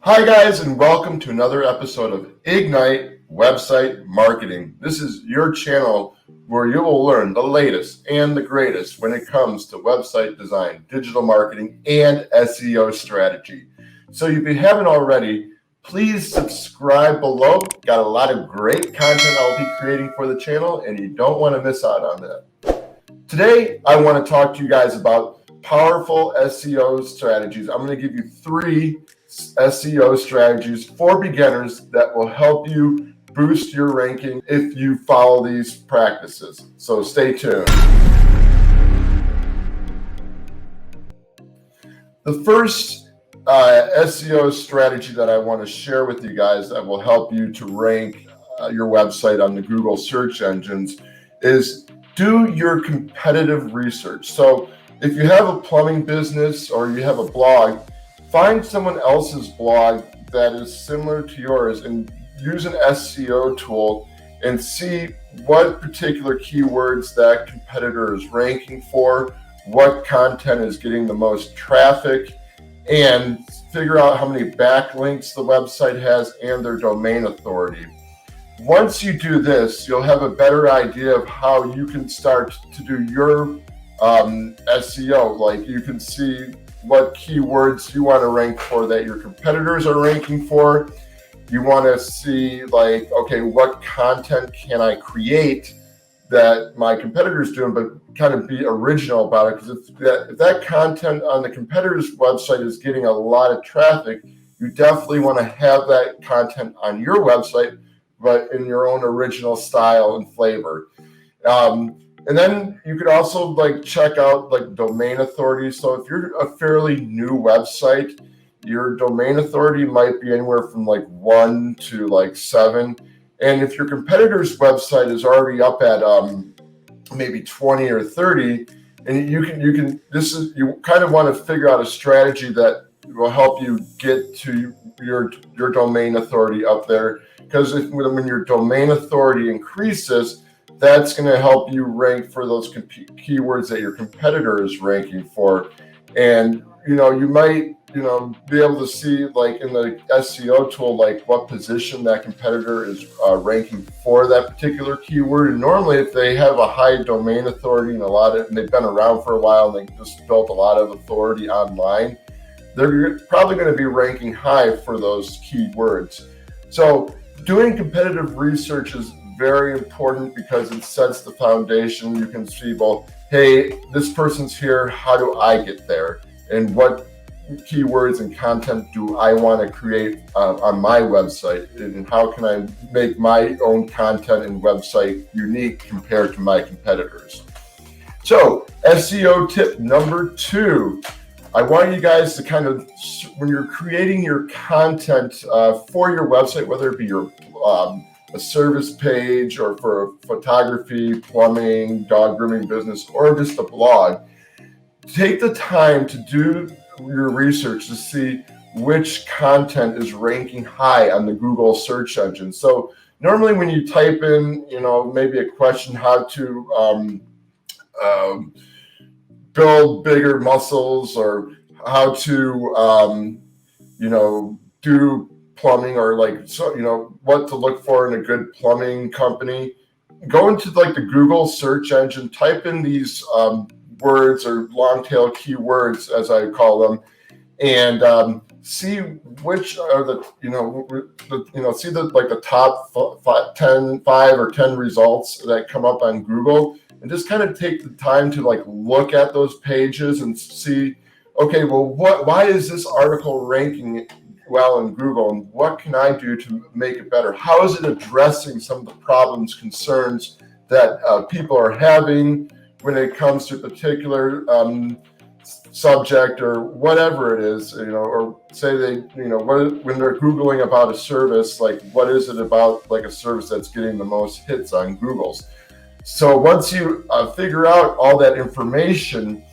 Hi guys, and welcome to another episode of Ignite Website Marketing. This is your channel where you will learn the latest and the greatest when it comes to website design, digital marketing, and SEO strategy. So if you haven't already, please subscribe below. Got a lot of great content I'll be creating for the channel, and you don't want to miss out on that. Today, I want to talk to you guys about powerful SEO strategies. I'm going to give you 3 SEO strategies for beginners that will help you boost your ranking if you follow these practices. So stay tuned. The first SEO strategy that I want to share with you guys that will help you to rank your website on the Google search engines is do your competitive research. So if you have a plumbing business or you have a blog, find someone else's blog that is similar to yours and use an SEO tool and see what particular keywords that competitor is ranking for, what content is getting the most traffic, and figure out how many backlinks the website has and their domain authority. Once you do this, you'll have a better idea of how you can start to do your SEO. Like you can see what keywords you want to rank for that your competitors are ranking for. You want to see like, okay, what content can I create that my competitor's doing, but kind of be original about it. Because if that content on the competitor's website is getting a lot of traffic, you definitely want to have that content on your website, but in your own original style and flavor. And then you could also like check out like domain authority. So if you're a fairly new website, your domain authority might be anywhere from like 1 to like 7. And if your competitor's website is already up at maybe 20 or 30, and you kind of want to figure out a strategy that will help you get to your domain authority up there. Because when your domain authority increases, that's going to help you rank for those keywords that your competitor is ranking for. And, you might, be able to see like in the SEO tool, like what position that competitor is ranking for that particular keyword. And normally if they have a high domain authority and they've been around for a while and they just built a lot of authority online, they're probably going to be ranking high for those keywords. So doing competitive research is very important because it sets the foundation. You can see, well, hey, this person's here. How do I get there? And what keywords and content do I want to create on my website? And how can I make my own content and website unique compared to my competitors? So SEO tip number 2. I want you guys to kind of, when you're creating your content for your website, whether it be your a service page or for photography, plumbing, dog grooming business, or just a blog, take the time to do your research to see which content is ranking high on the Google search engine. So normally when you type in, maybe a question, how to build bigger muscles, or how to, do plumbing, or what to look for in a good plumbing company, go into like the Google search engine, type in these words or long tail keywords, as I call them, and see which are the top 5 or 10 results that come up on Google, and just kind of take the time to like look at those pages and see, okay, well, why is this article ranking well in Google, and what can I do to make it better? How is it addressing some of the problems, concerns that people are having when it comes to a particular subject or whatever it is, or say they, when they're Googling about a service, like what is it about like a service that's getting the most hits on Google's? So once you figure out all that information,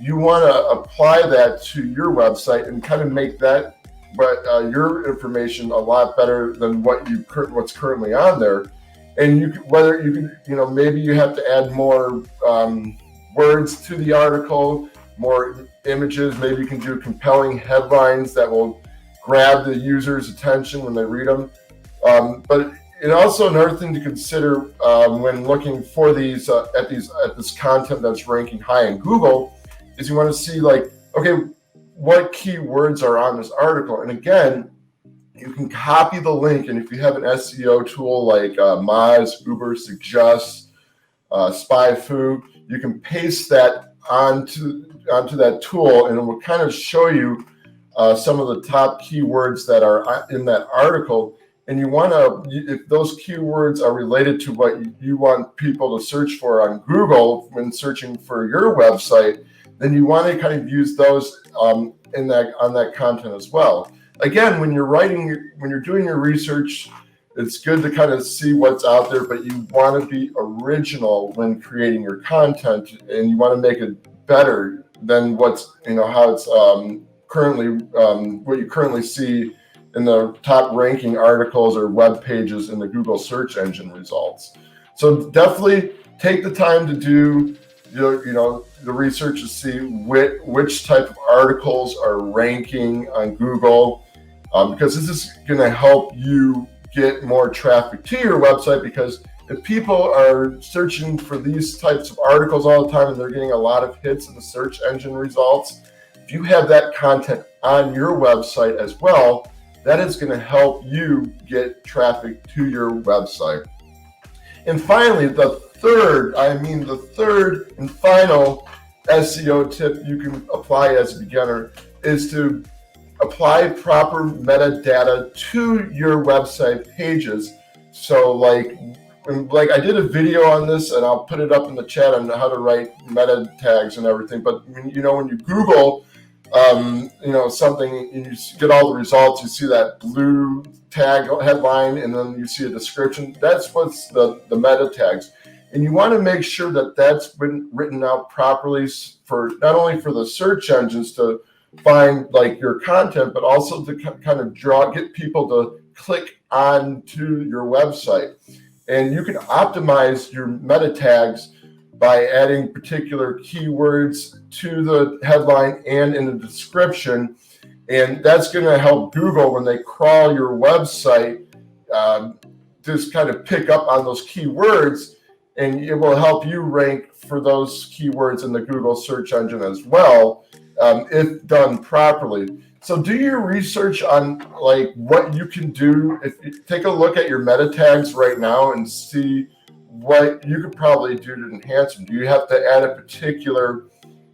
you want to apply that to your website and kind of make that your information a lot better than what's currently on there. And maybe you have to add more words to the article, more images. Maybe you can do compelling headlines that will grab the user's attention when they read them. But and also another thing to consider when looking for these at this content that's ranking high in Google is you want to see like, okay, what keywords are on this article. And again, you can copy the link, and if you have an SEO tool like Moz, Uber Suggest, SpyFu, you can paste that onto that tool, and it will kind of show you some of the top keywords that are in that article. And you want to, if those keywords are related to what you want people to search for on Google when searching for your website, then you want to kind of use those on that content as well. Again, when you're doing your research, it's good to kind of see what's out there, but you want to be original when creating your content, and you want to make it better than what's, how it's currently, what you currently see in the top ranking articles or web pages in the Google search engine results. So definitely take the time to do the research to see which type of articles are ranking on Google, because this is going to help you get more traffic to your website. Because if people are searching for these types of articles all the time and they're getting a lot of hits in the search engine results, if you have that content on your website as well, that is going to help you get traffic to your website. And finally, the third and final SEO tip you can apply as a beginner is to apply proper metadata to your website pages. So like I did a video on this, and I'll put it up in the chat on how to write meta tags and everything. But when you Google something and you get all the results, you see that blue tag headline, and then you see a description. That's what's the meta tags. And you want to make sure that that's been written out properly for not only for the search engines to find like your content, but also to kind of get people to click on to your website. And you can optimize your meta tags by adding particular keywords to the headline and in the description. And that's going to help Google when they crawl your website, just kind of pick up on those keywords, and it will help you rank for those keywords in the Google search engine as well, if done properly. So do your research on like what you can do. If you take a look at your meta tags right now and see what you could probably do to enhance them. Do you have to add a particular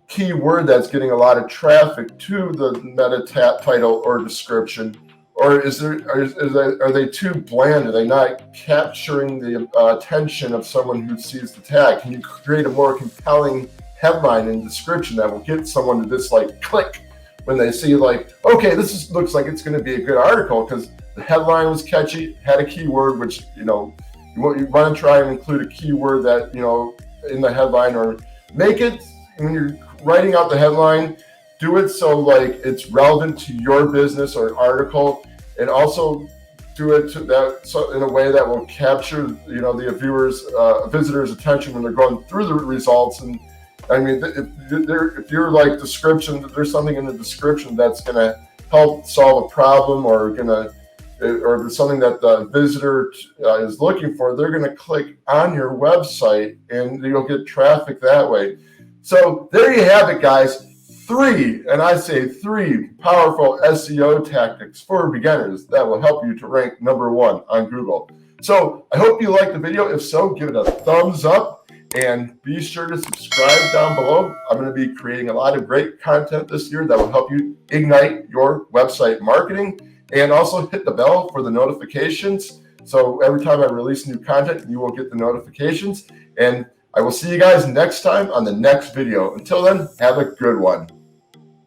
keyword that's getting a lot of traffic to the meta title or description, or are they too bland? Are they not capturing the attention of someone who sees the tag? Can you create a more compelling headline and description that will get someone to just like click when they see like, okay, looks like it's going to be a good article because the headline was catchy, had a keyword, which you want to try and include a keyword that in the headline, or make it when you're writing out the headline, do it so like it's relevant to your business or article, and also do it in a way that will capture the visitor's attention when they're going through the results. And I mean, if you're like description, there's something in the description that's going to help solve a problem or something that the visitor is looking for, they're going to click on your website and you'll get traffic that way. So there you have it, guys. 3 powerful SEO tactics for beginners that will help you to rank #1 on Google. So I hope you liked the video. If so, give it a thumbs up and be sure to subscribe down below. I'm going to be creating a lot of great content this year that will help you ignite your website marketing, and also hit the bell for the notifications. So every time I release new content, you will get the notifications. And I will see you guys next time on the next video. Until then, have a good one.